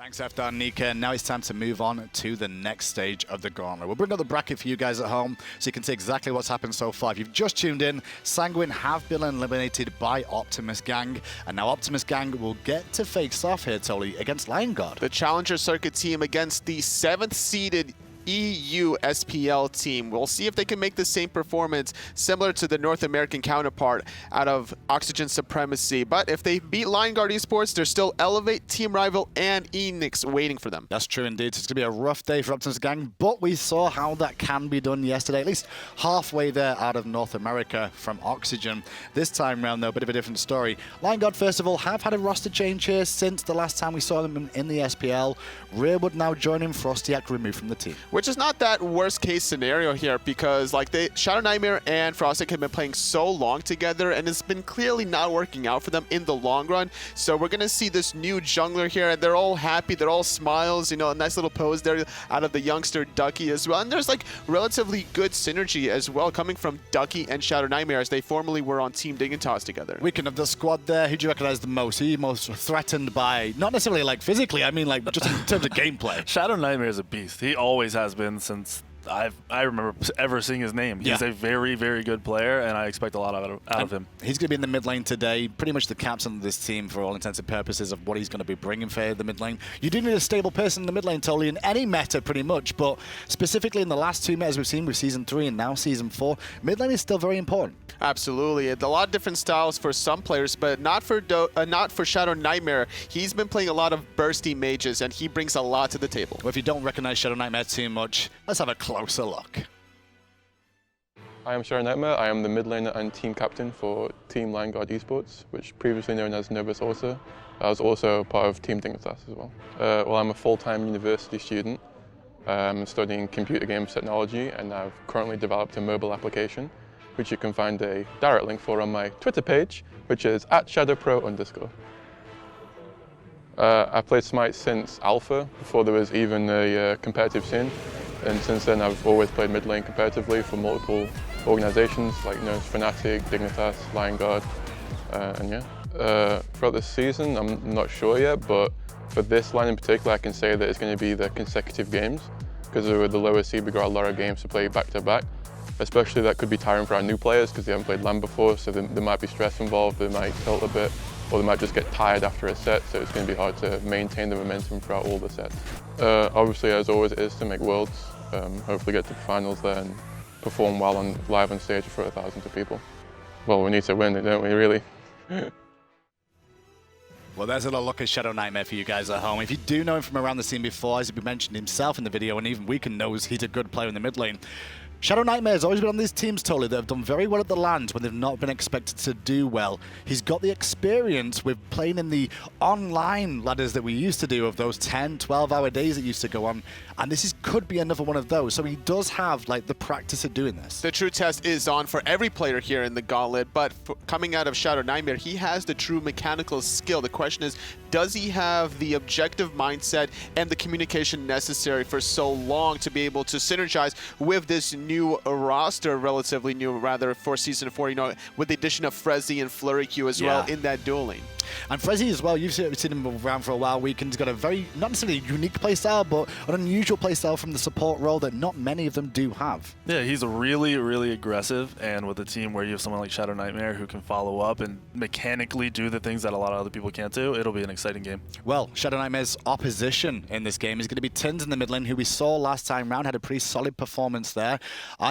Thanks, F. Nika. Now it's time to move on to the next stage of the Gauntlet. We'll bring up the bracket for you guys at home so you can see exactly what's happened so far. If you've just tuned in, Sanguine have been eliminated by Optimus Gang, and now Optimus Gang will get to face off here, Tolly, against Lion Guard. The Challenger Circuit team against the 7th-seeded EU SPL team. We'll see if they can make the same performance similar to the North American counterpart out of Oxygen Supremacy. But if they beat Lion Guard Esports, there's still Elevate, Team Rival, and Enix waiting for them. That's true indeed. It's going to be a rough day for Optimus Gang, but we saw how that can be done yesterday, at least halfway there out of North America from Oxygen. This time round, though, a bit of a different story. Lion Guard, first of all, have had a roster change here since the last time we saw them in the SPL. Rearward now joining Frozzyy removed from the team. Which is not that worst case scenario here, because like ShadowNightmare and Frozzyy have been playing so long together, and it's been clearly not working out for them in the long run. So we're gonna see this new jungler here, and they're all happy, they're all smiles, you know, a nice little pose there out of the youngster Ducky as well. And there's like relatively good synergy as well coming from Ducky and ShadowNightmare, as they formerly were on Team Dignitas together. Weekend of the squad there, who do you recognize the most? Who are you most threatened by? Not necessarily like physically, I mean like just in terms of gameplay. ShadowNightmare is a beast. He always has been since I remember ever seeing his name. He's a very, very good player, and I expect a lot out of him. He's going to be in the mid lane today, pretty much the captain of this team for all intents and purposes of what he's going to be bringing for the mid lane. You do need a stable person in the mid lane, Tolly, in any meta pretty much, but specifically in the last two metas we've seen with Season 3 and now Season 4, mid lane is still very important. Absolutely. A lot of different styles for some players, but not for ShadowNightmare. He's been playing a lot of bursty mages, and he brings a lot to the table. Well, if you don't recognize ShadowNightmare too much, let's have a closer look. I am ShadowNightmare. I am the mid laner and team captain for Team Lion Guard Esports, which previously known as Novus Orsa. I was also part of Team Dignitas as well. Well, I'm a full-time university student. I'm studying computer games technology, and I've currently developed a mobile application, which you can find a direct link for on my Twitter page, which is @ShadowPro_. I've played Smite since Alpha, before there was even a competitive scene. And since then, I've always played mid lane competitively for multiple organizations like Fnatic, Dignitas, Lion Guard, and yeah. Throughout this season, I'm not sure yet, but for this line in particular, I can say that it's going to be the consecutive games, because with the lower seed, we've got a lot of games to play back-to-back. Especially that could be tiring for our new players because they haven't played LAN before, so there might be stress involved, they might tilt a bit, or they might just get tired after a set, so it's going to be hard to maintain the momentum throughout all the sets. Obviously, as always, it is to make Worlds, hopefully get to the finals there and perform well live on stage for thousands of people. Well, we need to win it, don't we, really? Well, there's a little look at ShadowNightmare for you guys at home. If you do know him from around the scene before, as he mentioned himself in the video, and even Weekend knows he's a good player in the mid lane. ShadowNightmare has always been on these teams, Tolly, that have done very well at the land when they've not been expected to do well. He's got the experience with playing in the online ladders that we used to do of those 10, 12-hour days that used to go on, and this could be another one of those. So he does have like the practice of doing this. The true test is on for every player here in the Gauntlet, but coming out of ShadowNightmare, he has the true mechanical skill. The question is, does he have the objective mindset and the communication necessary for so long to be able to synergize with this new roster, relatively new rather, for Season 4, you know, with the addition of Frezzyy and FleuryQ as well in that duel lane. And Frezzyy as well, you've seen him around for a while. Weekend's got a very, not necessarily unique playstyle, but an unusual playstyle from the support role that not many of them do have. Yeah, he's really, really aggressive, and with a team where you have someone like ShadowNightmare who can follow up and mechanically do the things that a lot of other people can't do, it'll be an exciting game. Well, ShadowNightmare's opposition in this game is going to be Tynz in the mid lane, who we saw last time round, had a pretty solid performance there.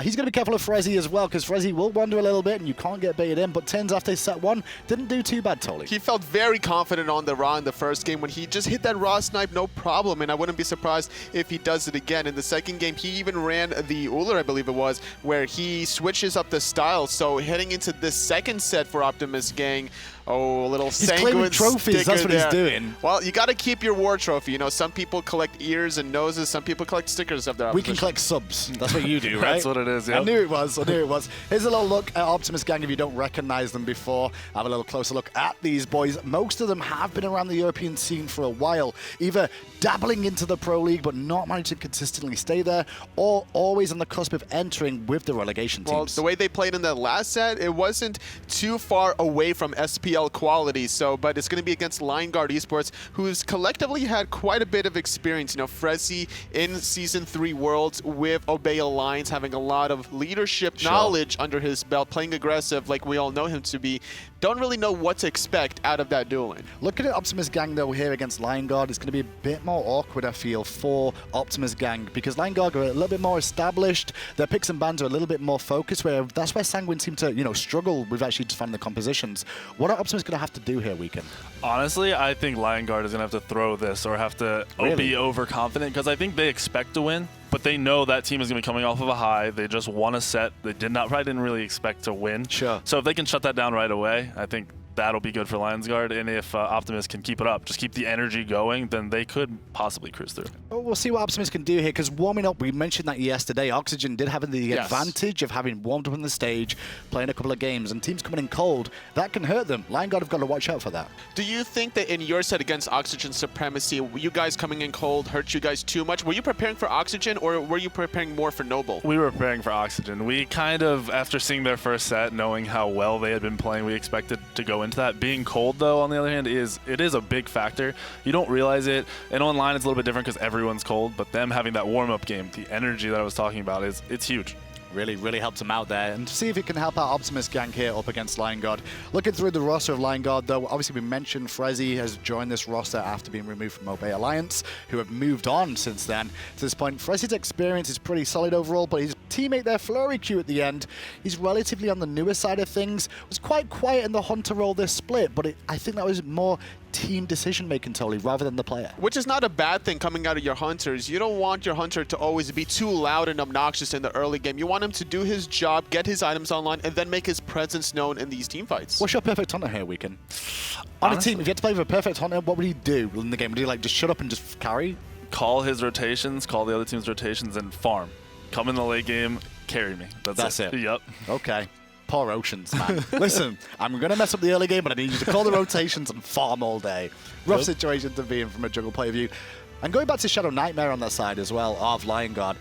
He's going to be careful of Frezzyy as well, because Frezzyy will wander a little bit and you can't get baited in, but Tynz after set 1 didn't do too bad, Tolly. He felt very confident on the Ra in the first game when he just hit that Ra snipe, no problem, and I wouldn't be surprised if he does it again. In the second game, he even ran the Uller, I believe it was, where he switches up the style. So heading into this second set for Optimus Gang, oh, a little sanguine trophies, that's what there. He's doing. Well, you got to keep your war trophy. You know, some people collect ears and noses, some people collect stickers of their opposition. We can collect subs. That's what you do, right? That's what it is, yeah. I knew it was. Here's a little look at Optimus Gang if you don't recognize them before. Have a little closer look at these boys. Most of them have been around the European scene for a while, either dabbling into the Pro League but not managing to consistently stay there, or always on the cusp of entering with the relegation teams? Well, the way they played in the last set, it wasn't too far away from SPL quality. So, but it's going to be against LionGuard Esports, who's collectively had quite a bit of experience. You know, Frezzyy in Season 3 Worlds with Obey Alliance, having a lot of leadership knowledge under his belt, playing aggressive like we all know him to be. Don't really know what to expect out of that dueling. Looking at Optimus Gang, though, here against LionGuard, it's going to be a bit more awkward, I feel, for Optimus Gang, because LionGuard are a little bit more established. Their picks and bans are a little bit more focused, where that's where Sanguine seem to, you know, struggle with actually defining the compositions. What are Optimus going to have to do here, Weekend? Honestly, I think LionGuard is going to have to throw this or have to be overconfident, because I think they expect to win, but they know that team is going to be coming off of a high. They just won a set. They probably didn't really expect to win. Sure. So if they can shut that down right away, I think that'll be good for LionGuard. And if Optimus can keep it up, just keep the energy going, then they could possibly cruise through. Well, we'll see what Optimus can do here, because warming up, we mentioned that yesterday, Oxygen did have the advantage of having warmed up on the stage, playing a couple of games, and teams coming in cold, that can hurt them. LionGuard have got to watch out for that. Do you think that in your set against Oxygen Supremacy, you guys coming in cold hurt you guys too much? Were you preparing for Oxygen, or were you preparing more for Noble? We were preparing for Oxygen. We kind of, after seeing their first set, knowing how well they had been playing, we expected to go into that. Being cold, though, on the other hand, it is a big factor. You don't realize it, and online it's a little bit different because everyone's cold, but them having that warm-up game, the energy that I was talking about, it's huge. Really helps him out there. And to see if it can help out Optimus Gang here up against LionGuard. Looking through the roster of LionGuard, though, obviously we mentioned Frezzyy has joined this roster after being removed from Obey Alliance, who have moved on since then. To this point, Frezzyy's experience is pretty solid overall, but his teammate there, FleuryQ, at the end, he's relatively on the newer side of things. Was quite quiet in the Hunter role this split, but I think that was more team decision-making totally rather than the player. Which is not a bad thing coming out of your Hunters. You don't want your Hunter to always be too loud and obnoxious in the early game. You want him to do his job, get his items online, and then make his presence known in these team fights. What's your perfect Hunter here, Weekend? On a team, if you had to play with a perfect Hunter, what would he do in the game? Would he like just shut up and just carry? Call his rotations, call the other team's rotations, and farm. Come in the late game, carry me. That's it. Yep. Okay. Poor Oceans, man. Listen, I'm going to mess up the early game, but I need you to call the rotations and farm all day. Rough situation to be in from a jungle point of view. And going back to ShadowNightmare on that side as well, of LionGuard.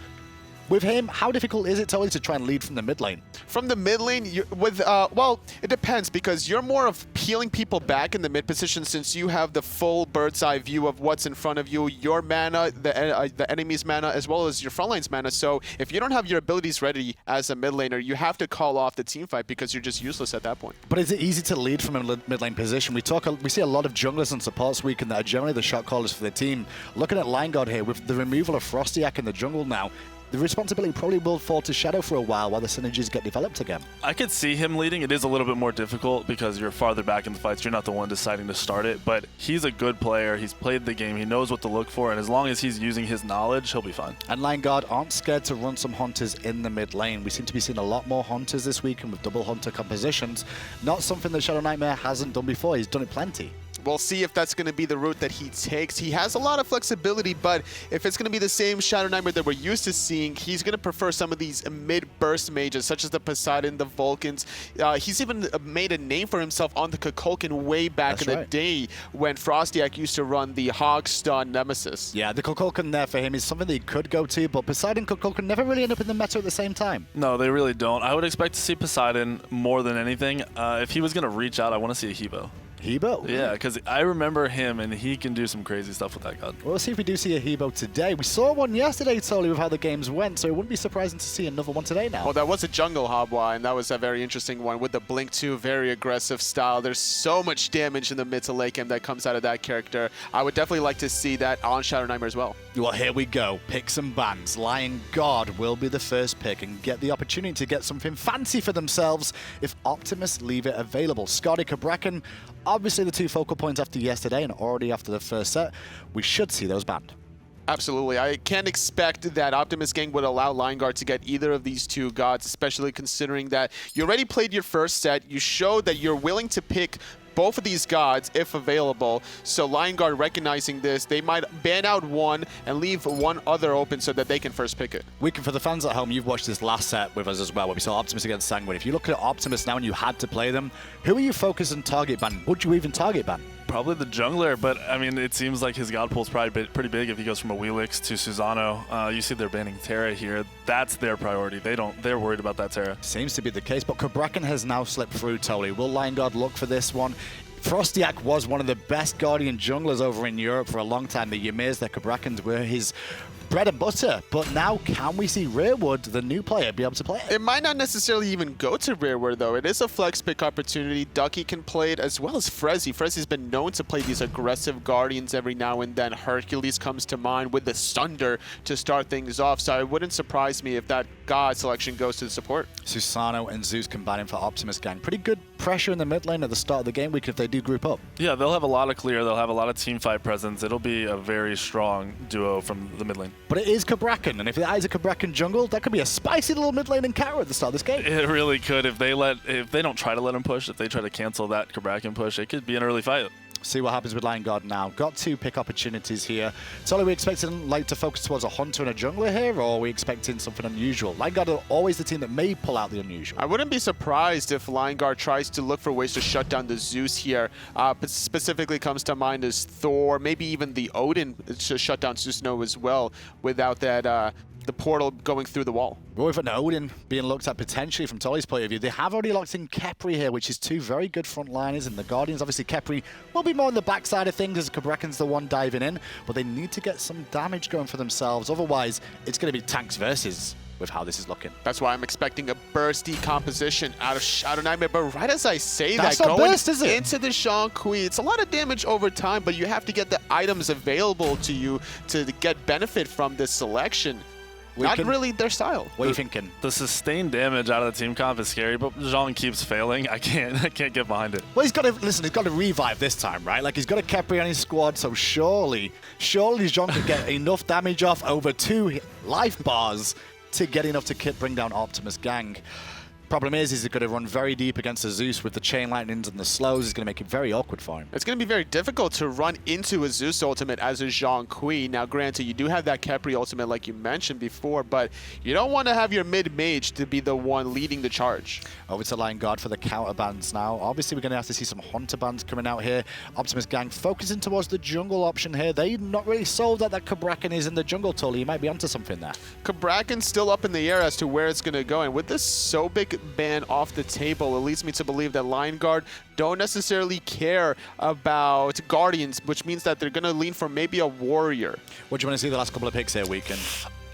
With him, how difficult is it totally to try and lead from the mid lane? From the mid lane, well, it depends, because you're more of peeling people back in the mid position, since you have the full bird's eye view of what's in front of you, your mana, the enemy's mana, as well as your front line's mana. So if you don't have your abilities ready as a mid laner, you have to call off the team fight because you're just useless at that point. But is it easy to lead from a mid lane position? We see a lot of junglers and supports weekend that are generally the shot callers for the team. Looking at LionGuard here, with the removal of Frostyak in the jungle now, the responsibility probably will fall to Shadow for a while the synergies get developed again. I could see him leading. It is a little bit more difficult because you're farther back in the fights. You're not the one deciding to start it, but he's a good player. He's played the game. He knows what to look for, and as long as he's using his knowledge, he'll be fine. And LionGuard aren't scared to run some Hunters in the mid lane. We seem to be seeing a lot more Hunters this weekend with double Hunter compositions. Not something that ShadowNightmare hasn't done before. He's done it plenty. We'll see if that's going to be the route that he takes. He has a lot of flexibility, but if it's going to be the same ShadowNightmare that we're used to seeing, he's going to prefer some of these mid-burst mages, such as the Poseidon, the Vulcans. He's even made a name for himself on the Kukulkan way back in the day when Frostyak used to run the Hogstun Nemesis. Yeah, the Kukulkan there for him is something that he could go to, but Poseidon and Kukulkan never really end up in the meta at the same time. No, they really don't. I would expect to see Poseidon more than anything. If he was going to reach out, I want to see a Hebo. Hebo? Yeah, because I remember him, and he can do some crazy stuff with that god. We'll see if we do see a Hebo today. We saw one yesterday, totally, with how the games went, so it wouldn't be surprising to see another one today now. Well, that was a jungle Habwa, and that was a very interesting one with the Blink 2, very aggressive style. There's so much damage in the mid to late game that comes out of that character. I would definitely like to see that on ShadowNightmare as well. Well, here we go. Picks and bans. LionGuard will be the first pick and get the opportunity to get something fancy for themselves if Optimus leave it available. Scotty, Cabrakan, obviously the two focal points after yesterday and already after the first set. We should see those banned. Absolutely. I can't expect that Optimus Gang would allow LionGuard to get either of these two gods, especially considering that you already played your first set. You showed that you're willing to pick both of these gods if available. So LionGuard recognizing this, they might ban out one and leave one other open so that they can first pick it. Weekend, for the fans at home, you've watched this last set with us as well, where we saw Optimus against Sanguine. If you look at Optimus now and you had to play them, who are you focused on target ban? Would you even target ban? Probably the jungler, but I mean, it seems like his god pool is probably pretty big if he goes from a Wheelix to Susano. You see they're banning Terra here. That's their priority. They're worried about that Terra. Seems to be the case, but Cabrakan has now slipped through totally. Will Lion Guard look for this one? Frostyak was one of the best Guardian junglers over in Europe for a long time. The Ymirs, the Cabrakans were his bread and butter, but now can we see Rearward, the new player, be able to play it? It might not necessarily even go to Rearward, though. It is a flex pick opportunity. Ducky can play it, as well as Frezzyy. Frezzy's been known to play these aggressive Guardians every now and then. Hercules comes to mind with the Sunder to start things off, so it wouldn't surprise me if that God selection goes to the support. Susano and Zeus combining for Optimus Gang. Pretty good pressure in the mid lane at the start of the game week if they do group up. Yeah, they'll have a lot of clear. They'll have a lot of team fight presence. It'll be a very strong duo from the mid lane. But it is Cabrakan, and if it is a Cabrakan jungle, that could be a spicy little mid lane encounter at the start of this game. It really could. If they don't try to let him push, if they try to cancel that Cabrakan push, it could be an early fight. See what happens with Lion Guard now. Got 2 pick opportunities here. So are we expecting like to focus towards a hunter and a jungler here, or are we expecting something unusual? Lion Guard are always the team that may pull out the unusual. I wouldn't be surprised if Lion Guard tries to look for ways to shut down the Zeus here. But specifically comes to mind as Thor, maybe even the Odin to shut down Susano as well without that the portal going through the wall. Well, with an Odin being looked at potentially from Tolly's point of view, they have already locked in Khepri here, which is 2 very good frontliners, and the Guardians, obviously Khepri will be more on the backside of things as Cabrakan's the one diving in, but they need to get some damage going for themselves. Otherwise, it's going to be tanks versus with how this is looking. That's why I'm expecting a bursty composition out of ShadowNightmare, but right as I say That's that, not going burst, is it? into the Zhong, it's a lot of damage over time, but you have to get the items available to you to get benefit from this selection. Not really their style. What are you thinking? The sustained damage out of the team comp is scary, but Zhong keeps failing. I can't get behind it. Well, he's got to, listen, he's got to revive this time, right? Like, he's got a Khepri on his squad, so surely Zhong can get enough damage off over 2 life bars to get enough to bring down Optimus Gang. Problem is, he's going to run very deep against the Zeus with the chain lightnings and the slows. It's going to make it very awkward for him. It's going to be very difficult to run into a Zeus ultimate as a Zhong. Now, granted, you do have that Khepri ultimate like you mentioned before, but you don't want to have your mid-mage to be the one leading the charge. Over to Lion Guard for the counter bans now. Obviously, we're going to have to see some Hunter bans coming out here. Optimus Gang focusing towards the jungle option here. They've not really sold that Cabrakan is in the jungle, Tully. You might be onto something there. Cabrakan's still up in the air as to where it's going to go, and with this so big ban off the table, it leads me to believe that Lion Guard don't necessarily care about Guardians, which means that they're going to lean for maybe a Warrior. What do you want to see the last couple of picks here, Weekend?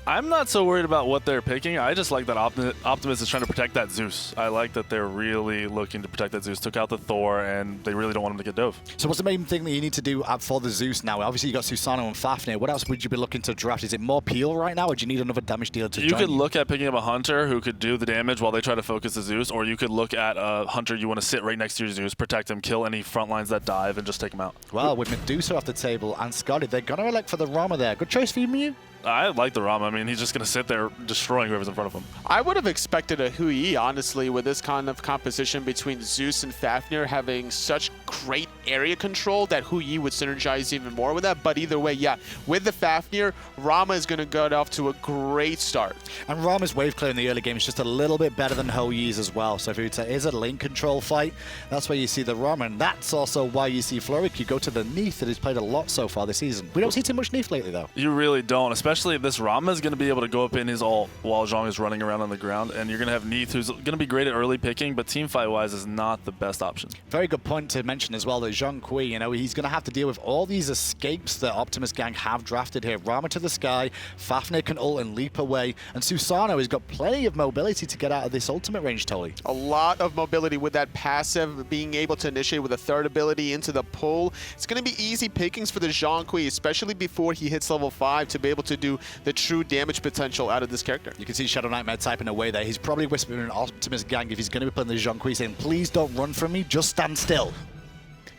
I'm not so worried about what they're picking. I just like that Optimus is trying to protect that Zeus. I like that they're really looking to protect that Zeus. Took out the Thor, and they really don't want him to get dove. So what's the main thing that you need to do for the Zeus now? Obviously, you got Susano and Fafnir. What else would you be looking to draft? Is it more peel right now, or do you need another damage dealer to join you? You could look at picking up a Hunter who could do the damage while they try to focus the Zeus, or you could look at a Hunter you want to sit right next to your Zeus, protect him, kill any front lines that dive, and just take him out. Well, with Medusa off the table and Scotty, they're going to elect for the Rama there. Good choice for you, Mew. I like the Rama. I mean, he's just going to sit there destroying whoever's in front of him. I would have expected a Hui, honestly, with this kind of composition between Zeus and Fafnir having such great area control that Hui would synergize even more with that. But either way, yeah, with the Fafnir, Rama is going to get off to a great start. And Rama's wave clear in the early game is just a little bit better than Hui's as well. So if it is a lane control fight, that's where you see the Rama. And that's also why you see FleuryQ go to the Neith that he's played a lot so far this season. We don't see too much Neith lately, though. You really don't, especially if this Rama is going to be able to go up in his ult while Zhong is running around on the ground, and you're going to have Neith, who's going to be great at early picking, but team fight-wise is not the best option. Very good point to mention as well that Zhong, you know, he's going to have to deal with all these escapes that Optimus Gang have drafted here. Rama to the sky, Fafnir can ult and leap away, and Susano has got plenty of mobility to get out of this ultimate range, Tolly. A lot of mobility with that passive, being able to initiate with a third ability into the pull. It's going to be easy pickings for the Zhong, especially before he hits level 5 to be able to do the true damage potential out of this character. You can see ShadowNightmare typing away there. He's probably whispering Optimus Gang if he's going to be playing the Zhong, saying, please don't run from me, just stand still.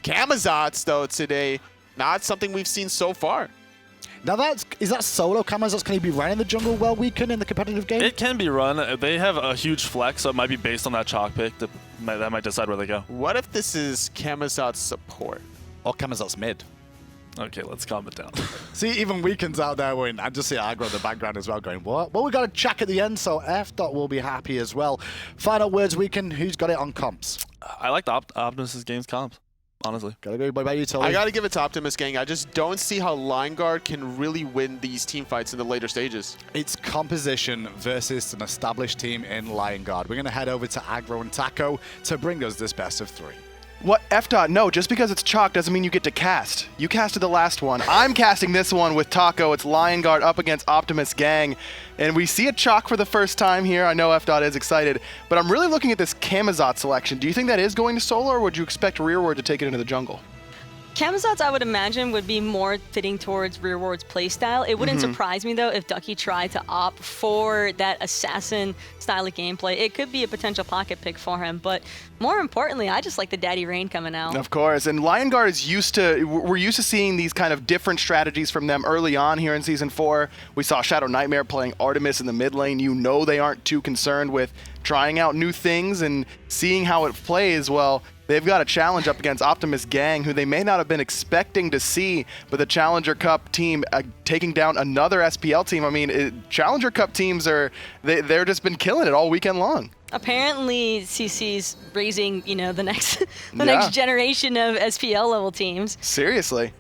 Camazotz, though, today, not something we've seen so far. Now, is that solo Camazotz? Can he be running the jungle well weekend in the competitive game? It can be run. They have a huge flex, so it might be based on that Chaac pick. That might decide where they go. What if this is Camazotz support? Or Camazotz mid? Okay, let's calm it down. See, even Weekend's out there going, I just see aggro in the background as well going, what? Well, we got a Chaac at the end, so F-Dot will be happy as well. Final words, Weekend, who's got it on comps? I like the Optimus Games comps. honestly. Gotta go. What about you, Tully? I got to give it to Optimus Gang. I just don't see how Lion Guard can really win these team fights in the later stages. It's composition versus an established team in Lion Guard. We're going to head over to Aggro and Taco to bring us this best of 3. What? F-Dot, no, just because it's Chaac doesn't mean you get to cast. You casted the last one. I'm casting this one with Taco. It's Lion Guard up against Optimus Gang. And we see a Chaac for the first time here. I know F-Dot is excited, but I'm really looking at this Camazotz selection. Do you think that is going to solo, or would you expect Rearward to take it into the jungle? Camazotz, I would imagine, would be more fitting towards Rearward's playstyle. It wouldn't surprise me, though, if Ducky tried to opt for that assassin style of gameplay. It could be a potential pocket pick for him, but more importantly, I just like the Daddy Rain coming out. Of course, and Lion Guard is we're used to seeing these kind of different strategies from them early on here in Season 4. We saw ShadowNightmare playing Artemis in the mid lane. You know they aren't too concerned with trying out new things and seeing how it plays. Well, they've got a challenge up against Optimus Gang, who they may not have been expecting to see, but the Challenger Cup team taking down another SPL team. I mean, Challenger Cup teams they're just been killing it all weekend long. Apparently, CC's raising, the next next generation of SPL level teams. Seriously.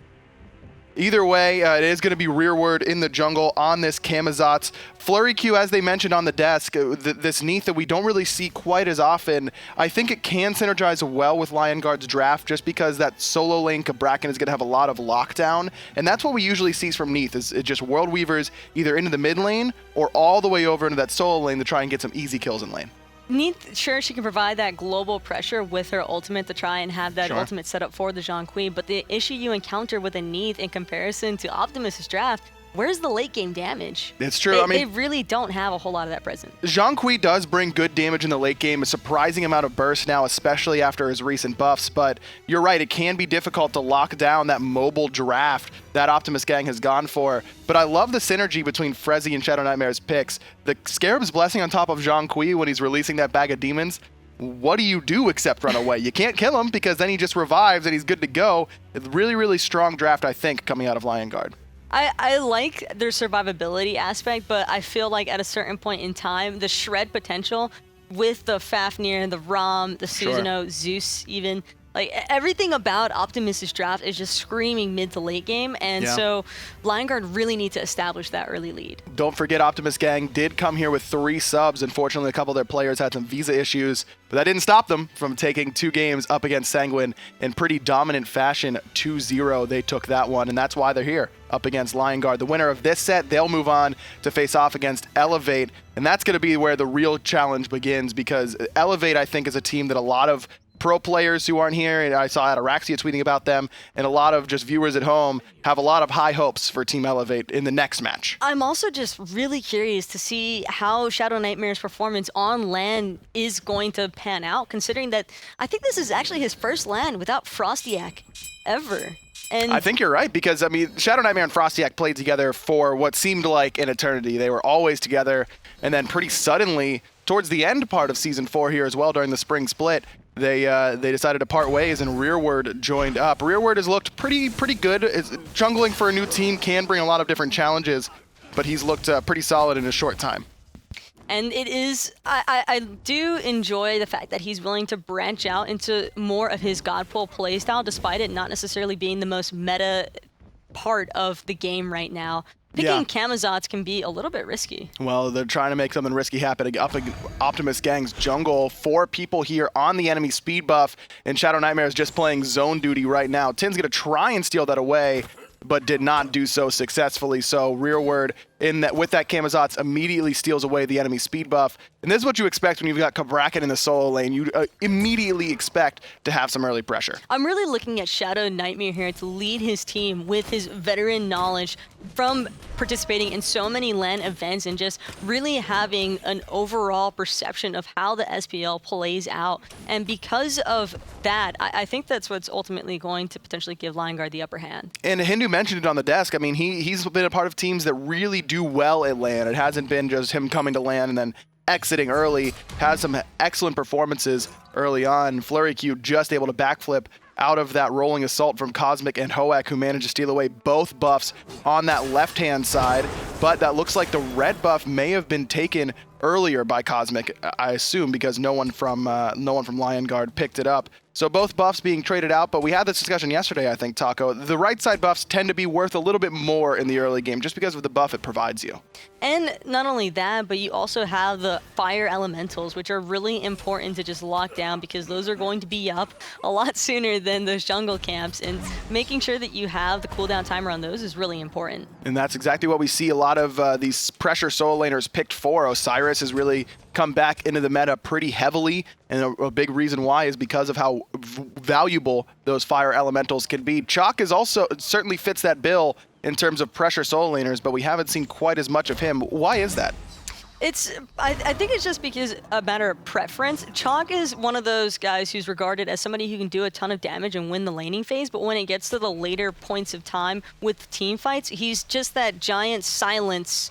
Either way, it is going to be Rearward in the jungle on this Camazotz. FleuryQ, as they mentioned on the desk, this Neith that we don't really see quite as often, I think it can synergize well with Lion Guard's draft just because that solo lane Cabrakan is going to have a lot of lockdown. And that's what we usually see from Neith, is just World Weavers either into the mid lane or all the way over into that solo lane to try and get some easy kills in lane. Neith, sure, she can provide that global pressure with her ultimate to try and have that ultimate set up for the Zhong, but the issue you encounter with a Neith in comparison to Optimus' draft, where's the late game damage? It's true. They really don't have a whole lot of that present. Zhong does bring good damage in the late game, a surprising amount of burst now, especially after his recent buffs, but you're right, it can be difficult to lock down that mobile draft that Optimus Gang has gone for. But I love the synergy between Frezzyy and ShadowNightmare's picks. The Scarab's Blessing on top of Zhong when he's releasing that bag of demons. What do you do except run away? You can't kill him because then he just revives and he's good to go. It's really, really strong draft, I think, coming out of Lion Guard. I like their survivability aspect, but I feel like at a certain point in time, the shred potential with the Fafnir, the Ram, the Susano, Zeus even, like everything about Optimus' draft is just screaming mid to late game, and so Lion Guard really need to establish that early lead. Don't forget Optimus Gang did come here with 3 subs. Unfortunately, a couple of their players had some visa issues, but that didn't stop them from taking 2 games up against Sanguine in pretty dominant fashion. 2-0, they took that one, and that's why they're here up against Lion Guard. The winner of this set, they'll move on to face off against Elevate, and that's going to be where the real challenge begins, because Elevate, I think, is a team that a lot of pro players who aren't here, and I saw Ataraxia tweeting about them, and a lot of just viewers at home have a lot of high hopes for Team Elevate in the next match. I'm also just really curious to see how ShadowNightmare's performance on LAN is going to pan out, considering that I think this is actually his first LAN without Frostyak ever. And I think you're right, because, I mean, ShadowNightmare and Frostyak played together for what seemed like an eternity. They were always together, and then pretty suddenly, towards the end part of Season 4 here as well, during the spring split, they decided to part ways, and Rearward joined up. Rearward has looked pretty good. Jungling for a new team can bring a lot of different challenges, but he's looked pretty solid in a short time. And it is, I do enjoy the fact that he's willing to branch out into more of his Godpool playstyle, despite it not necessarily being the most meta part of the game right now. Picking Camazotz can be a little bit risky. Well, they're trying to make something risky happen up against Optimus Gang's jungle. 4 people here on the enemy speed buff, and ShadowNightmare is just playing zone duty right now. Tynz going to try and steal that away, but did not do so successfully. So Rearward, with that Camazotz, immediately steals away the enemy speed buff. And this is what you expect when you've got Cabrakan in the solo lane. You immediately expect to have some early pressure. I'm really looking at ShadowNightmare here to lead his team with his veteran knowledge from participating in so many LAN events and just really having an overall perception of how the SPL plays out. And because of that, I think that's what's ultimately going to potentially give Lion Guard the upper hand. And Hindu mentioned it on the desk. I mean, he's been a part of teams that really do well at LAN. It hasn't been just him coming to LAN and then exiting early. Has some excellent performances early on. FleuryQ just able to backflip out of that rolling assault from Cosmic and Hoek, who managed to steal away both buffs on that left-hand side. But that looks like the red buff may have been taken earlier by Cosmic, I assume, because no one from Lion Guard picked it up. So both buffs being traded out, but we had this discussion yesterday, I think, Taco. The right side buffs tend to be worth a little bit more in the early game just because of the buff it provides you. And not only that, but you also have the fire elementals, which are really important to just lock down because those are going to be up a lot sooner than those jungle camps, and making sure that you have the cooldown timer on those is really important. And that's exactly what we see a lot of these pressure solo laners picked for. Osiris has really come back into the meta pretty heavily, and a big reason why is because of how valuable those fire elementals can be. Chaac is also certainly fits that bill in terms of pressure solo laners, but we haven't seen quite as much of him. Why is that? I think it's just because a matter of preference. Chaac is one of those guys who's regarded as somebody who can do a ton of damage and win the laning phase, but when it gets to the later points of time with team fights, he's just that giant silence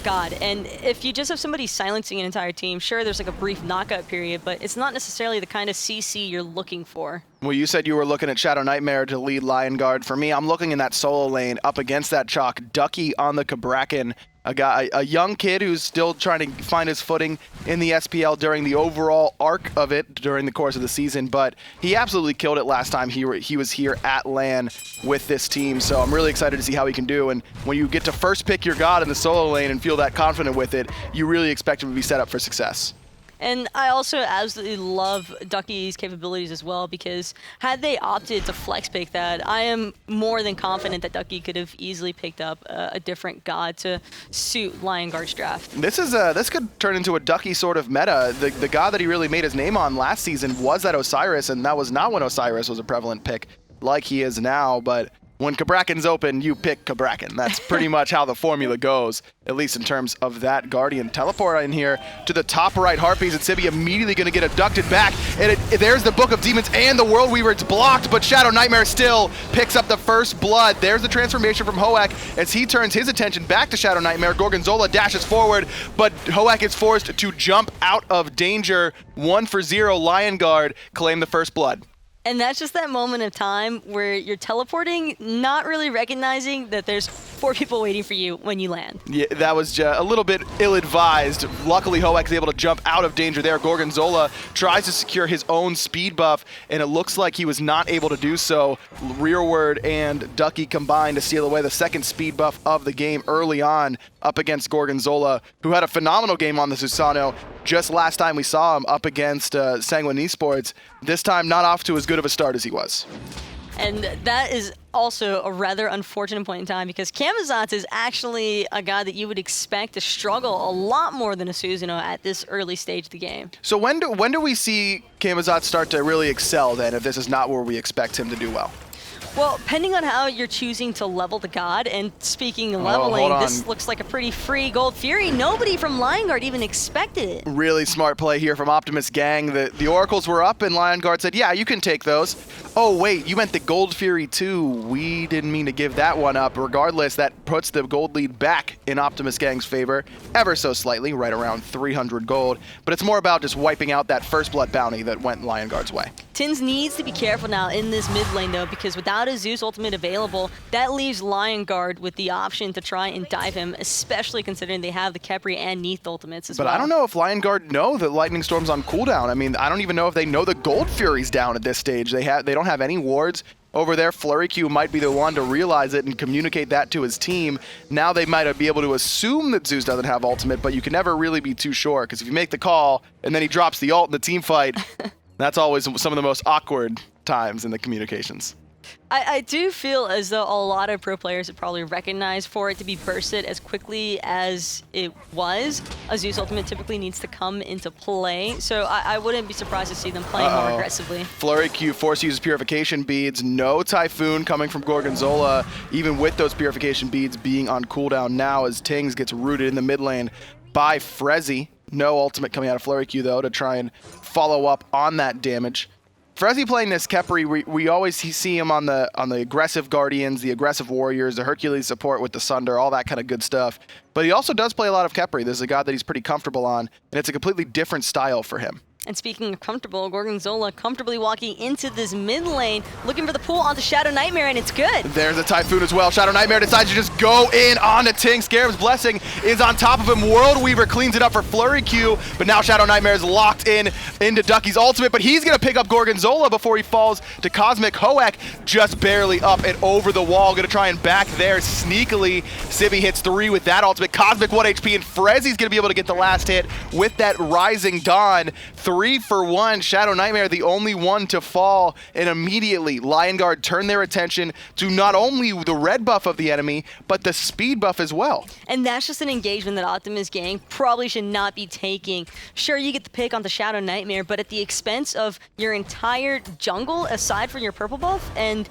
god. And if you just have somebody silencing an entire team, sure, there's like a brief knockout period, but it's not necessarily the kind of CC you're looking for. Well, you said you were looking at ShadowNightmare to lead Lion Guard. For me, I'm looking in that solo lane up against that Chaac. Ducky on the Cabrakan, a young kid who's still trying to find his footing in the SPL during the overall arc of it during the course of the season, but he absolutely killed it last time he was here at LAN with this team, so I'm really excited to see how he can do. And when you get to first pick your god in the solo lane and feel that confident with it, you really expect him to be set up for success. And I also absolutely love Ducky's capabilities as well, because had they opted to flex pick that, I am more than confident that Ducky could have easily picked up a different god to suit Lion Guard's draft. This could turn into a Ducky sort of meta. The god that he really made his name on last season was that Osiris, and that was not when Osiris was a prevalent pick like he is now, but when Cabrakan's open, you pick Cabrakan. That's pretty much how the formula goes, at least in terms of that Guardian. Teleport in here to the top right Harpies, and Sibi immediately going to get abducted back. And there's the Book of Demons and the World Weaver. It's blocked, but ShadowNightmare still picks up the first blood. There's the transformation from Hoek as he turns his attention back to ShadowNightmare. Gorgonzolla dashes forward, but Hoek is forced to jump out of danger. 1-for-0 Lion Guard claim the first blood. And that's just that moment of time where you're teleporting, not really recognizing that there's 4 people waiting for you when you land. Yeah, that was a little bit ill-advised. Luckily, Hoek is able to jump out of danger there. Gorgonzolla tries to secure his own speed buff, and it looks like he was not able to do so. Rearward and Ducky combined to steal away the second speed buff of the game early on up against Gorgonzolla, who had a phenomenal game on the Susano. Just last time we saw him up against Sanguine Esports, this time not off to as good of a start as he was. And that is also a rather unfortunate point in time, because Camazotz is actually a guy that you would expect to struggle a lot more than a Susano at this early stage of the game. So when do we see Camazotz start to really excel then, if this is not where we expect him to do well? Well, depending on how you're choosing to level the god, and speaking of leveling, this looks like a pretty free Gold Fury. Nobody from Lion Guard even expected it. Really smart play here from Optimus Gang. The Oracles were up, and Lion Guard said, yeah, you can take those. Oh, wait, you meant the Gold Fury too. We didn't mean to give that one up. Regardless, that puts the gold lead back in Optimus Gang's favor, ever so slightly, right around 300 gold. But it's more about just wiping out that first blood bounty that went Lion Guard's way. Tynz needs to be careful now in this mid lane, though, because without a Zeus ultimate available, that leaves Lion Guard with the option to try and dive him, especially considering they have the Khepri and Neith ultimates as well. But I don't know if Lion Guard know that Lightning Storm's on cooldown. I mean, I don't even know if they know the Gold Fury's down at this stage. They don't have any wards over there. FleuryQ might be the one to realize it and communicate that to his team. Now they might be able to assume that Zeus doesn't have ultimate, but you can never really be too sure, because if you make the call and then he drops the ult in the team fight, that's always some of the most awkward times in the communications. I do feel as though a lot of pro players would probably recognize, for it to be bursted as quickly as it was, a Zeus ultimate typically needs to come into play. So I wouldn't be surprised to see them playing more aggressively. FleuryQ force uses purification beads. No Typhoon coming from Gorgonzolla, even with those purification beads being on cooldown now, as Tynz gets rooted in the mid lane by Frezzyy. No ultimate coming out of FleuryQ though to try and follow up on that damage. Frezzyy playing this Khepri, we always see him on the aggressive Guardians, the aggressive Warriors, the Hercules support with the Sunder, all that kind of good stuff. But he also does play a lot of Khepri. This is a god that he's pretty comfortable on, and it's a completely different style for him. And speaking of comfortable, Gorgonzolla comfortably walking into this mid lane, looking for the pull onto ShadowNightmare, and it's good. There's a Typhoon as well. ShadowNightmare decides to just go in onto Tynz. Scarab's Blessing is on top of him. World Weaver cleans it up for FleuryQ, but now ShadowNightmare is locked in into Ducky's ultimate, but he's going to pick up Gorgonzolla before he falls to Cosmic. Hoek just barely up and over the wall. Going to try and back there sneakily. Sibi hits 3 with that ultimate. Cosmic 1 HP, and Frezzy's going to be able to get the last hit with that Rising Dawn. 3 for 1. ShadowNightmare the only one to fall, and immediately Lion Guard turn their attention to not only the red buff of the enemy, but the speed buff as well. And that's just an engagement that Optimus Gang probably should not be taking. Sure, you get the pick on the ShadowNightmare, but at the expense of your entire jungle, aside from your purple buff, and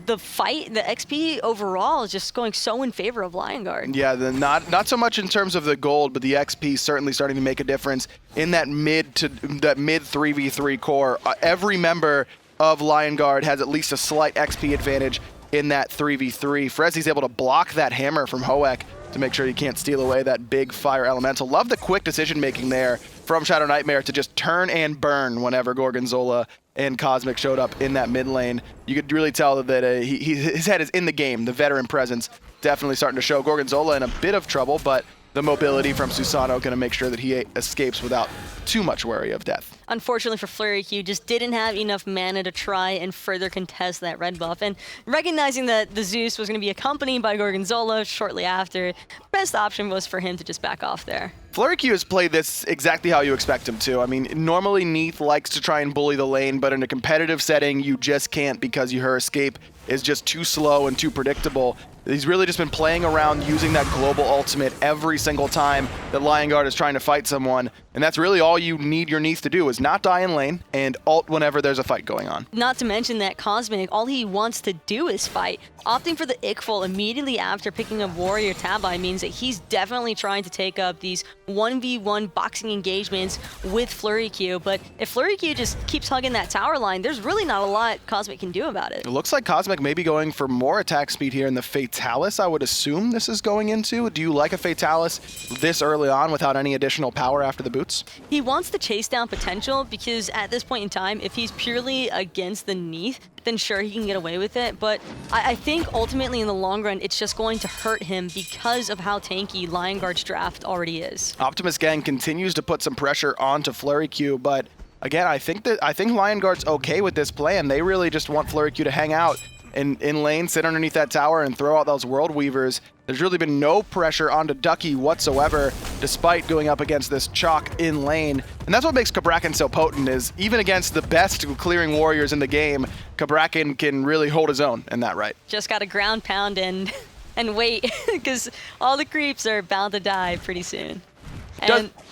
the fight, the XP overall is just going so in favor of Lion Guard. Yeah, not so much in terms of the gold, but the XP certainly starting to make a difference in that mid 3v3 core. Every member of Lion Guard has at least a slight XP advantage in that 3v3. Frezzy's able to block that hammer from Hoek to make sure he can't steal away that big fire elemental. Love the quick decision making there from ShadowNightmare to just turn and burn whenever Gorgonzolla and Cosmic showed up in that mid lane. You could really tell that his head is in the game. The veteran presence definitely starting to show. Gorgonzolla in a bit of trouble, but the mobility from Susano going to make sure that he escapes without too much worry of death. Unfortunately for FleuryQ, just didn't have enough mana to try and further contest that red buff. And recognizing that the Zeus was going to be accompanied by Gorgonzolla shortly after, best option was for him to just back off there. FleuryQ has played this exactly how you expect him to. I mean, normally Neith likes to try and bully the lane, but in a competitive setting, you just can't because her escape is just too slow and too predictable. He's really just been playing around using that global ultimate every single time that Lion Guard is trying to fight someone. And that's really all you need your Neith to do, is not die in lane and ult whenever there's a fight going on. Not to mention that Cosmic, all he wants to do is fight. Opting for the Ickful immediately after picking up Warrior Tabi means that he's definitely trying to take up these 1v1 boxing engagements with FleuryQ. But if FleuryQ just keeps hugging that tower line, there's really not a lot Cosmic can do about it. It looks like Cosmic may be going for more attack speed here in the Fatalis, I would assume this is going into. Do you like a Fatalis this early on without any additional power after the boots? He wants the chase down potential because at this point in time, if he's purely against the Neith, then sure, he can get away with it. But I think ultimately in the long run, it's just going to hurt him because of how tanky Lion Guard's draft already is. Optimus Gang continues to put some pressure onto FleuryQ, but again, I think Lion Guard's okay with this plan. They really just want FleuryQ to hang out in lane, sit underneath that tower, and throw out those World Weavers. There's really been no pressure onto Ducky whatsoever, despite going up against this Chaac in lane. And that's what makes Cabrakan so potent, is even against the best clearing warriors in the game, Cabrakan can really hold his own in that right. Just got to ground pound and wait, because all the creeps are bound to die pretty soon.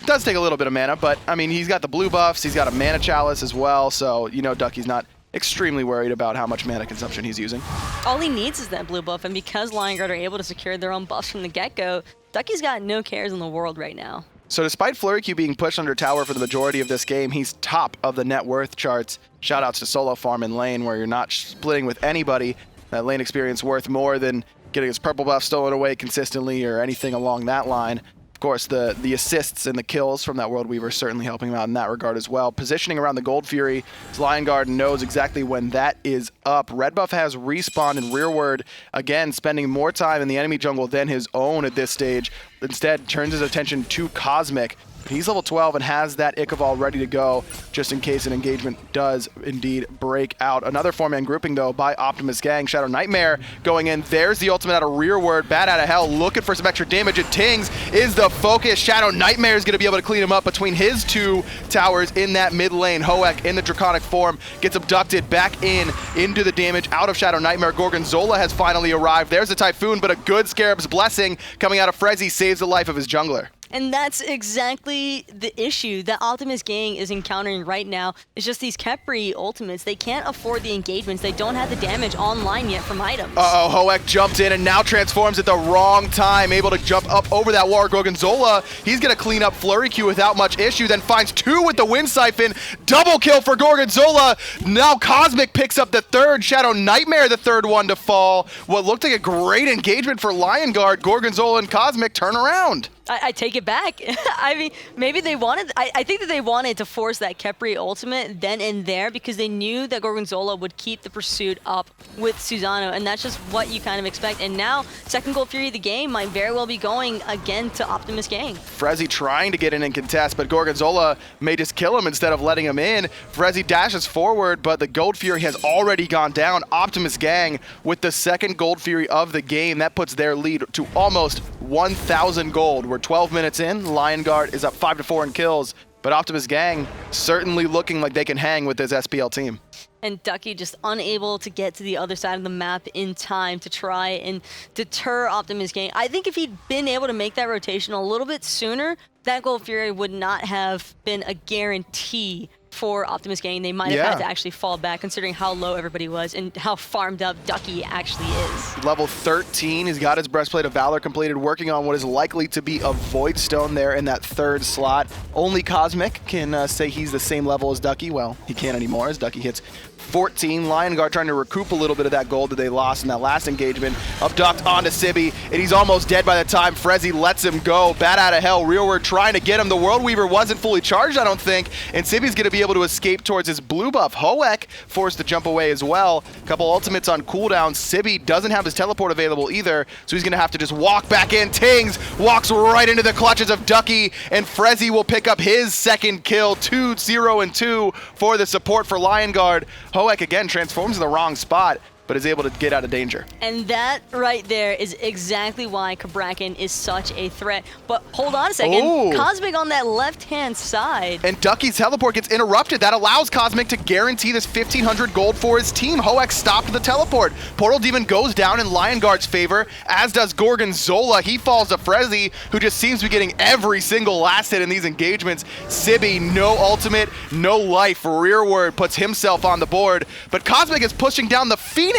Does take a little bit of mana, but I mean, he's got the blue buffs, he's got a mana chalice as well, so you know Ducky's not extremely worried about how much mana consumption he's using. All he needs is that blue buff, and because Lion Guard are able to secure their own buffs from the get-go, Ducky's got no cares in the world right now. So despite FleuryQ being pushed under tower for the majority of this game, he's top of the net worth charts. Shoutouts to solo farm in lane, where you're not splitting with anybody. That lane experience worth more than getting his purple buff stolen away consistently or anything along that line. Of course, the assists and the kills from that World Weaver certainly helping him out in that regard as well. Positioning around the Gold Fury, Lion Guard knows exactly when that is up. Red buff has respawned in Rearward, again spending more time in the enemy jungle than his own at this stage. Instead, turns his attention to Cosmic. He's level 12 and has that Ichaival ready to go just in case an engagement does indeed break out. Another 4-man grouping though by Optimus Gang. ShadowNightmare going in. There's the ultimate out of Rearward. Bat out of hell looking for some extra damage. And Tynz is the focus. ShadowNightmare is going to be able to clean him up between his two towers in that mid lane. Hoek in the draconic form gets abducted back into the damage out of ShadowNightmare. Gorgonzolla has finally arrived. There's a Typhoon, but a good Scarab's Blessing coming out of Frezzyy saves the life of his jungler. And that's exactly the issue that Optimus Gang is encountering right now. It's just these Khepri ultimates. They can't afford the engagements. They don't have the damage online yet from items. Uh-oh, Hoek jumped in and now transforms at the wrong time, able to jump up over that wall. Gorgonzolla, he's going to clean up FleuryQ without much issue, then finds 2 with the Wind Siphon. Double kill for Gorgonzolla. Now Cosmic picks up the third. ShadowNightmare, the third one to fall. What looked like a great engagement for Lion Guard. Gorgonzolla and Cosmic turn around. I take it back. I mean, maybe they wanted. I think that they wanted to force that Khepri ultimate then and there because they knew that Gorgonzolla would keep the pursuit up with Susano, and that's just what you kind of expect. And now, second Gold Fury of the game might very well be going again to Optimus Gang. Frezzyy trying to get in and contest, but Gorgonzolla may just kill him instead of letting him in. Frezzyy dashes forward, but the Gold Fury has already gone down. Optimus Gang with the second Gold Fury of the game. That puts their lead to almost 1,000 gold. We're 12 minutes in. Lion Guard is up 5-4 in kills, but Optimus Gang certainly looking like they can hang with this SPL team. And Ducky just unable to get to the other side of the map in time to try and deter Optimus Gang. I think if he'd been able to make that rotation a little bit sooner, that Gold Fury would not have been a guarantee for Optimus Gang. They might have had to actually fall back considering how low everybody was and how farmed up Ducky actually is. Level 13, he's got his Breastplate of Valor completed, working on what is likely to be a Void Stone there in that third slot. Only Cosmic can say he's the same level as Ducky. Well, he can't anymore as Ducky hits 14. Lion Guard trying to recoup a little bit of that gold that they lost in that last engagement. Abduct onto Sibi, and he's almost dead by the time Frezzyy lets him go. Bat out of hell, Rearward trying to get him. The World Weaver wasn't fully charged, I don't think, and Sibi's going to be able to escape towards his blue buff. Hoek forced to jump away as well. A couple ultimates on cooldown. Sibi doesn't have his teleport available either, so he's going to have to just walk back in. Tynz walks right into the clutches of Ducky, and Frezzyy will pick up his second kill. 2-0-2 for the support for Lion Guard. Hoek again transforms in the wrong spot, but is able to get out of danger. And that right there is exactly why Cabrakan is such a threat. But hold on a second. Ooh. Cosmic on that left-hand side. And Ducky's teleport gets interrupted. That allows Cosmic to guarantee this 1,500 gold for his team. Hoek stopped the teleport. Portal Demon goes down in Lion Guard's favor, as does Gorgonzolla. He falls to Frezzyy, who just seems to be getting every single last hit in these engagements. Sibi, no ultimate, no life. Rearward puts himself on the board, but Cosmic is pushing down the Phoenix.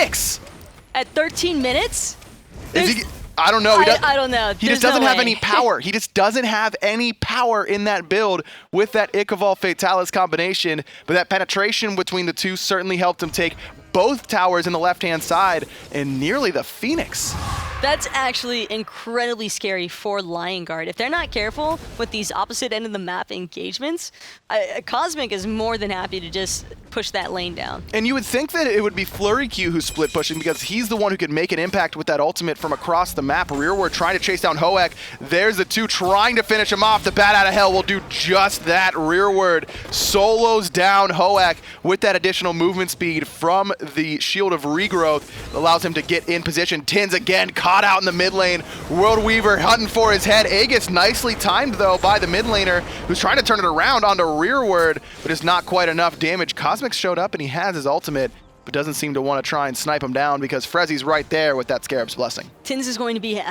At 13 minutes? I don't know. I don't know. He just doesn't have any power. He just doesn't have any power in that build with that Ichaival Fatalis combination. But that penetration between the two certainly helped him take both towers in the left-hand side and nearly the Phoenix. That's actually incredibly scary for Lion Guard. If they're not careful with these opposite end of the map engagements, Cosmic is more than happy to just push that lane down. And you would think that it would be FleuryQ who's split pushing because he's the one who can make an impact with that ultimate from across the map. Rearward trying to chase down Hoek. There's the two trying to finish him off. The Bat out of hell will do just that. Rearward solos down Hoek with that additional movement speed from the Shield of Regrowth. Allows him to get in position. Tynz again caught out in the mid lane. World Weaver hunting for his head. Aegis nicely timed though by the mid laner, who's trying to turn it around onto Rearward, but it's not quite enough damage. Cosmic showed up and he has his ultimate, but doesn't seem to want to try and snipe him down because Frezzy's right there with that Scarab's Blessing. Tynz is going to be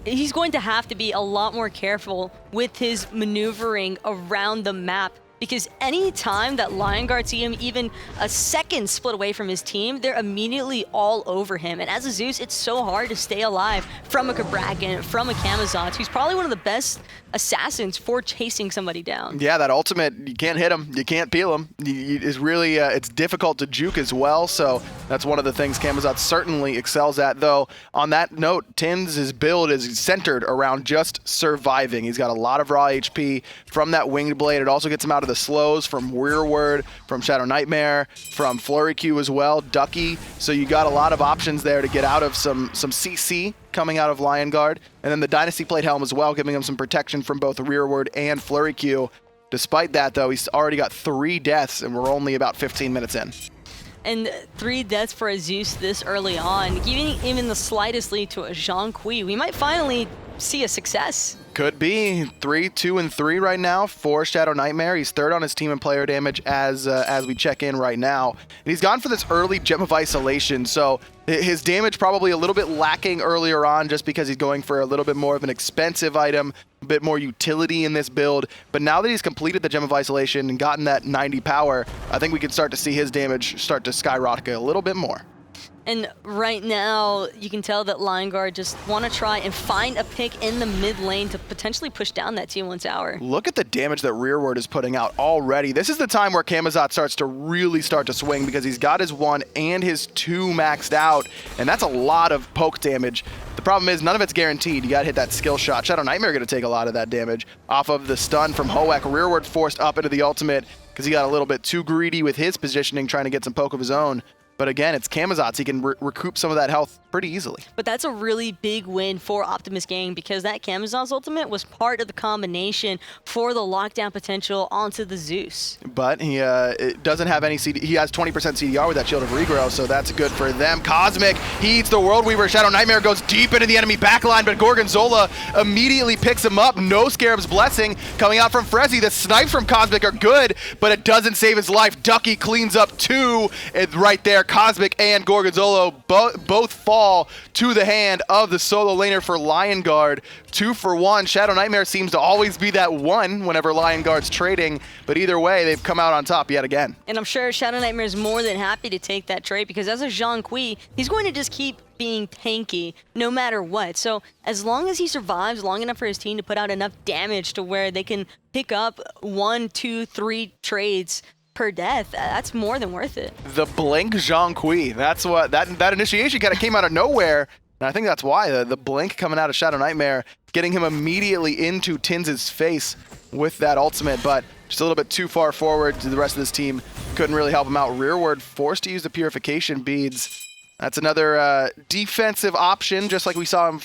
he's going to have to be a lot more careful with his maneuvering around the map, because any time that Lion Guard see him even a second split away from his team, they're immediately all over him. And as a Zeus, it's so hard to stay alive from a Cabrakan, from a Camazotz, who's probably one of the best assassins for chasing somebody down. Yeah, that ultimate, you can't hit him, you can't peel him. It's really, it's difficult to juke as well, so that's one of the things Camazotz certainly excels at. Though, on that note, Tynz's build is centered around just surviving. He's got a lot of raw HP from that Winged Blade. It also gets him out of the slows from Rearward, from ShadowNightmare, from FleuryQ as well, Ducky. So you got a lot of options there to get out of some CC coming out of Lion Guard. And then the Dynasty Plate Helm as well, giving him some protection from both Rearward and FleuryQ. Despite that, though, he's already got 3 deaths, and we're only about 15 minutes in. And 3 deaths for a Zeus this early on, giving even the slightest lead to a Zhong. We might finally see a success. Could be 3, 2, and 3 right now for ShadowNightmare. He's third on his team in player damage as we check in right now. And he's gone for this early Gem of Isolation, so his damage probably a little bit lacking earlier on just because he's going for a little bit more of an expensive item, a bit more utility in this build. But now that he's completed the Gem of Isolation and gotten that 90 power, I think we can start to see his damage start to skyrocket a little bit more. And right now, you can tell that Lion Guard just want to try and find a pick in the mid lane to potentially push down that T1 tower. Look at the damage that Rearward is putting out already. This is the time where Camazotz starts to really start to swing because he's got his 1 and his 2 maxed out, and that's a lot of poke damage. The problem is none of it's guaranteed. You gotta hit that skill shot. ShadowNightmare gonna take a lot of that damage off of the stun from Hoek. Rearward forced up into the ultimate because he got a little bit too greedy with his positioning, trying to get some poke of his own. But again, it's Camazotz. He can recoup some of that health pretty easily. But that's a really big win for Optimus Gang because that Camazotz ultimate was part of the combination for the lockdown potential onto the Zeus. But he doesn't have any CD. He has 20% CDR with that Shield of Regrow, so that's good for them. Cosmic, he eats the World Weaver. ShadowNightmare goes deep into the enemy backline, but Gorgonzolla immediately picks him up. No Scarab's Blessing coming out from Frezzyy. The snipes from Cosmic are good, but it doesn't save his life. Ducky cleans up 2 right there. Cosmic and Gorgonzola both fall to the hand of the solo laner for Lion Guard. 2 for 1. ShadowNightmare seems to always be that one whenever Lion Guard's trading, but either way, they've come out on top yet again. And I'm sure ShadowNightmare is more than happy to take that trade because as a Zhong, he's going to just keep being tanky no matter what. So as long as he survives long enough for his team to put out enough damage to where they can pick up 1, 2, 3 trades per death, that's more than worth it. The blink Zhong, that's what that initiation kind of came out of nowhere, and I think that's why the blink coming out of ShadowNightmare, getting him immediately into Tynz's face with that ultimate, but just a little bit too far forward to the rest of this team. Couldn't really help him out. Rearward forced to use the purification beads. That's another defensive option, just like we saw him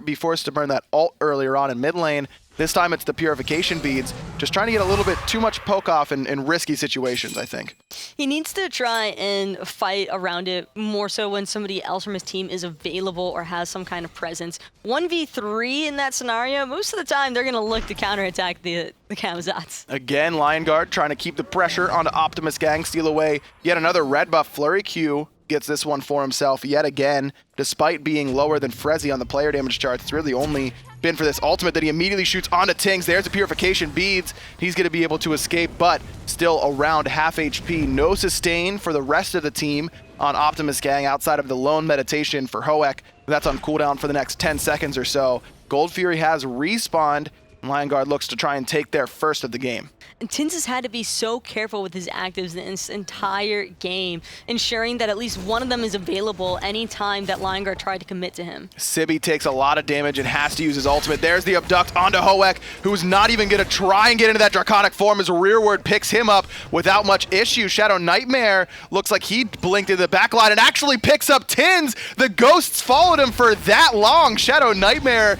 be forced to burn that ult earlier on in mid lane. This time it's the purification beads, just trying to get a little bit too much poke off in risky situations, I think. He needs to try and fight around it more so when somebody else from his team is available or has some kind of presence. 1v3 in that scenario, most of the time they're going to look to counterattack the Camazotz. Again, Lion Guard trying to keep the pressure onto Optimus Gang, steal away yet another red buff. FleuryQ gets this one for himself yet again, despite being lower than Frezzyy on the player damage charts. It's really only been for this ultimate that he immediately shoots onto Tynz. There's the purification beads. He's going to be able to escape, but still around half HP. No sustain for the rest of the team on Optimus Gang outside of the lone meditation for Hoek. That's on cooldown for the next 10 seconds or so. Gold Fury has respawned. Lion Guard looks to try and take their first of the game. And Tynz has had to be so careful with his actives in this entire game, ensuring that at least one of them is available anytime that Lion Guard tried to commit to him. Sibi takes a lot of damage and has to use his ultimate. There's the abduct onto Hoek, who's not even going to try and get into that draconic form as Rearward picks him up without much issue. ShadowNightmare looks like he blinked into the backline and actually picks up Tynz. The ghosts followed him for that long. ShadowNightmare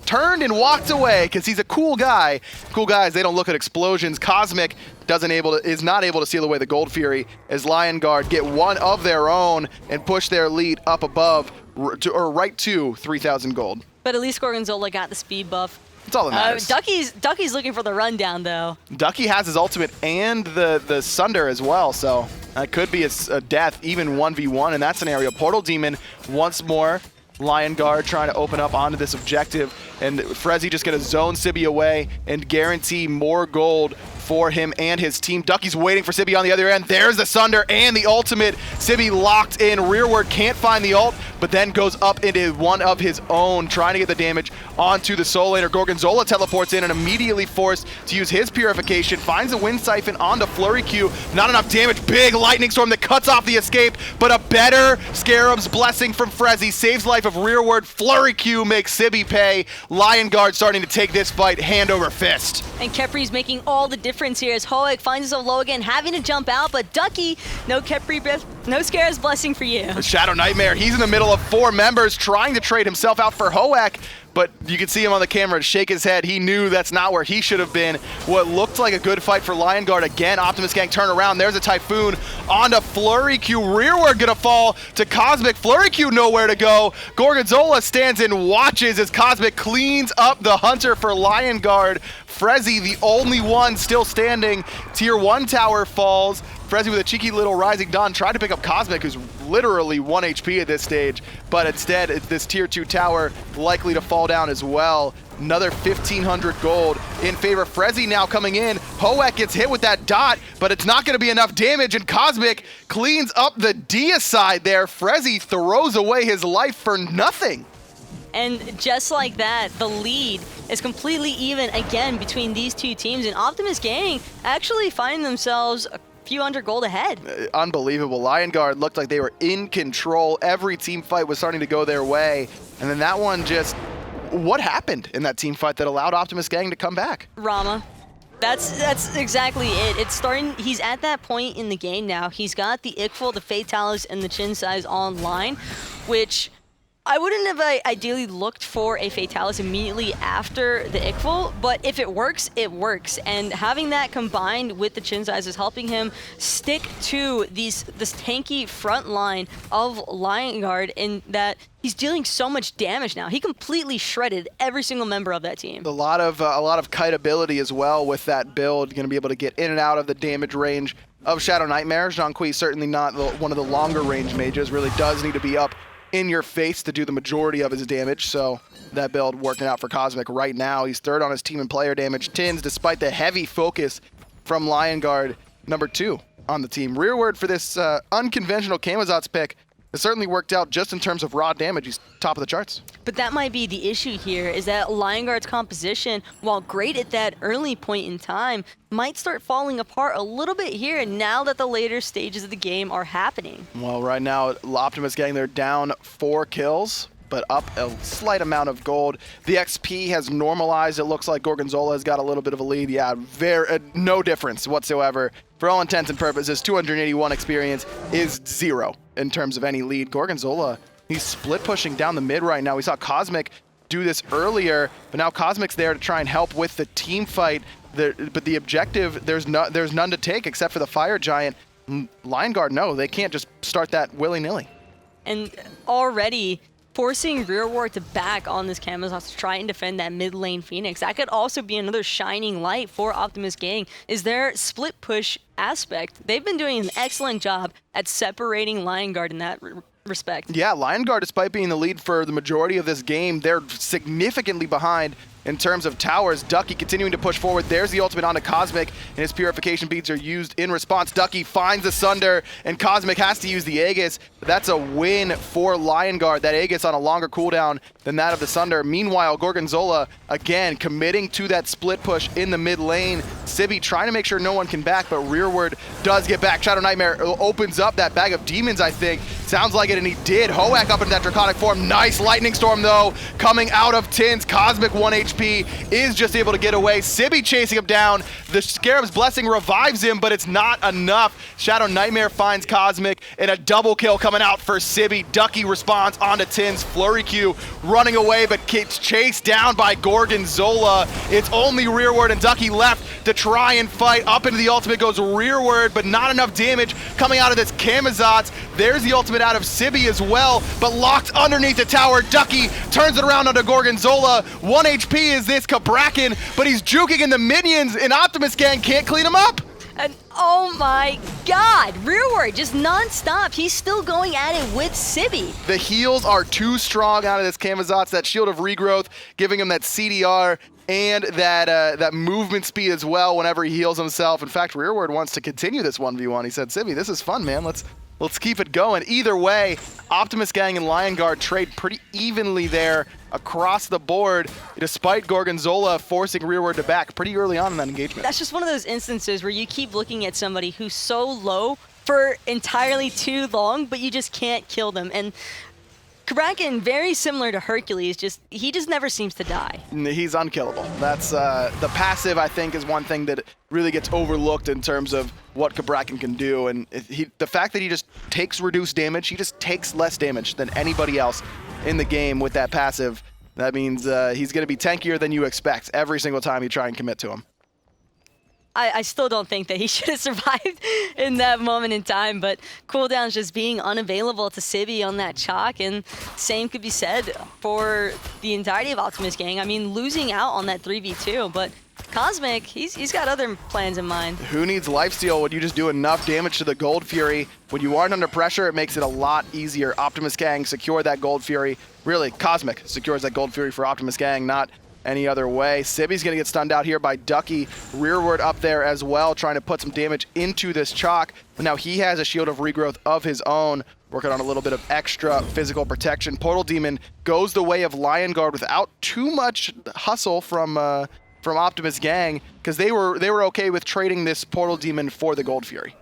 turned and walked away because he's a cool guy. Cool guys, they don't look at explosions. Cosmic is not able to seal away the Gold Fury as Lion Guard get one of their own and push their lead up above right to 3,000 gold. But at least Gorgonzola got the speed buff. That's all that matters. Ducky's looking for the rundown though. Ducky has his ultimate and the Sunder as well, so that could be a death, even 1v1 in that scenario. Portal Demon once more. Lion Guard trying to open up onto this objective, and Frezzyy just going to zone Sibi away and guarantee more gold for him and his team. Ducky's waiting for Sibi on the other end. There's the Sunder and the ultimate. Sibi locked in. Rearward can't find the ult, but then goes up into one of his own, trying to get the damage onto the soul laner. Gorgonzola teleports in and immediately forced to use his purification. Finds a wind siphon onto FleuryQ. Not enough damage. Big lightning storm that cuts off the escape, but a better Scarab's Blessing from Frezzyy saves life of Rearward. FleuryQ makes Sibi pay. Lion Guard starting to take this fight hand over fist. And Khepri's making all the difference here as Hoek finds himself low again, having to jump out, but Ducky, no Scarab's Blessing for you. ShadowNightmare, he's in the middle of 4 members trying to trade himself out for Hoek, but you can see him on the camera shake his head. He knew that's not where he should have been. What looked like a good fight for Lion Guard. Again, Optimus Gang turn around. There's a Typhoon onto FleuryQ. Rearward gonna fall to Cosmic. FleuryQ nowhere to go. Gorgonzola stands and watches as Cosmic cleans up the Hunter for Lion Guard. Frezzyy, the only one still standing. Tier 1 tower falls. Frezzyy with a cheeky little Rising Dawn tried to pick up Cosmic, who's literally 1 HP at this stage, but instead it's this tier 2 tower likely to fall down as well. Another 1,500 gold in favor of Frezzyy now coming in. Hoek gets hit with that dot, but it's not going to be enough damage, and Cosmic cleans up the deicide there. Frezzyy throws away his life for nothing. And just like that, the lead is completely even again between these two teams, and Optimus Gang actually find themselves a few hundred gold ahead. Unbelievable. Lion Guard looked like they were in control. Every team fight was starting to go their way, and then that one just... What happened in that team fight that allowed Optimus Gang to come back? Rama. That's exactly it. It's starting. He's at that point in the game now. He's got the Ickful, the Fatalis, and the Chin Size online, which I wouldn't have ideally looked for a Fatalis immediately after the Ickful, but if it works, it works. And having that combined with the Chin Size is helping him stick to this tanky front line of Lion Guard, in that he's dealing so much damage now. He completely shredded every single member of that team. A lot of kite ability as well with that build. Going to be able to get in and out of the damage range of ShadowNightmare. Zhong certainly not one of the longer range mages. Really does need to be up in your face to do the majority of his damage. So that build working out for Cosmic right now. He's third on his team in player damage. Tynz, despite the heavy focus from Lion Guard, number 2 on the team. Rearward for this unconventional Camazotz pick. It certainly worked out just in terms of raw damage. He's top of the charts. But that might be the issue here, is that Lion Guard's composition, while great at that early point in time, might start falling apart a little bit here now that the later stages of the game are happening. Well, right now, Optimus Gang, they're down 4 kills, but up a slight amount of gold. The XP has normalized. It looks like Gorgonzolla has got a little bit of a lead. Yeah, no difference whatsoever. For all intents and purposes, 281 experience is 0 in terms of any lead. Gorgonzolla, he's split pushing down the mid right now. We saw Cosmic do this earlier, but now Cosmic's there to try and help with the team fight. But the objective, there's none to take except for the Fire Giant. Lion Guard, no, they can't just start that willy-nilly. And already forcing Rearward to back on this Camazotz to try and defend that mid lane Phoenix. That could also be another shining light for Optimus Gang, is their split push aspect. They've been doing an excellent job at separating Lion Guard in that respect. Yeah, Lion Guard, despite being the lead for the majority of this game, they're significantly behind in terms of towers. Ducky continuing to push forward. There's the ultimate onto Cosmic, and his purification beads are used in response. Ducky finds the Sunder, and Cosmic has to use the Aegis. That's a win for Lion Guard. That Aegis on a longer cooldown than that of the Sunder. Meanwhile, Gorgonzolla, again, committing to that split push in the mid lane. Sibi trying to make sure no one can back, but Rearward does get back. ShadowNightmare opens up that bag of demons, I think. Sounds like it, and he did. Hoek up into that Draconic form. Nice Lightning Storm, though, coming out of Tynz. Cosmic 1 HP is just able to get away. Sibi chasing him down. The Scarab's Blessing revives him, but it's not enough. ShadowNightmare finds Cosmic, and a double kill coming out for Sibi. Ducky responds onto Tynz. FleuryQ running away, but gets chased down by Gorgonzolla. It's only Rearward and Ducky left to try and fight. Up into the ultimate goes Rearward, but not enough damage coming out of this Camazotz. There's the ultimate out of Sibi as well, but locked underneath the tower. Ducky turns it around onto Gorgonzolla. 1 HP is this Cabrakan, but he's juking in the minions, and Optimus Gang can't clean him up. And oh my god, Rearward just non-stop. He's still going at it with Sibi. The heals are too strong out of this Camazotz. That Shield of Regrowth giving him that CDR and that movement speed as well whenever he heals himself. In fact, Rearward wants to continue this 1v1. He said, Sibi, this is fun, man. Let's keep it going. Either way, Optimus Gang and Lion Guard trade pretty evenly there across the board, despite Gorgonzolla forcing Rearward to back pretty early on in that engagement. That's just one of those instances where you keep looking at somebody who's so low for entirely too long, but you just can't kill them. And Cabrakan, very similar to Hercules, he just never seems to die. He's unkillable. That's the passive, I think, is one thing that really gets overlooked in terms of what Cabrakan can do. And the fact that he just takes reduced damage, he just takes less damage than anybody else in the game with that passive. That means he's going to be tankier than you expect every single time you try and commit to him. I still don't think that he should have survived in that moment in time, but cooldowns just being unavailable to Sibi on that Chaac, and same could be said for the entirety of Optimus Gang. I mean, losing out on that 3v2, but Cosmic, he's got other plans in mind. Who needs lifesteal when you just do enough damage to the Gold Fury? When you aren't under pressure, it makes it a lot easier. Optimus Gang secure that Gold Fury. Really, Cosmic secures that Gold Fury for Optimus Gang, not any other way. Sibi's going to get stunned out here by Ducky. Rearward up there as well, trying to put some damage into this Chaac. But now he has a shield of regrowth of his own, working on a little bit of extra physical protection. Portal Demon goes the way of Lion Guard without too much hustle from Optimus Gang, because they were okay with trading this Portal Demon for the Gold Fury.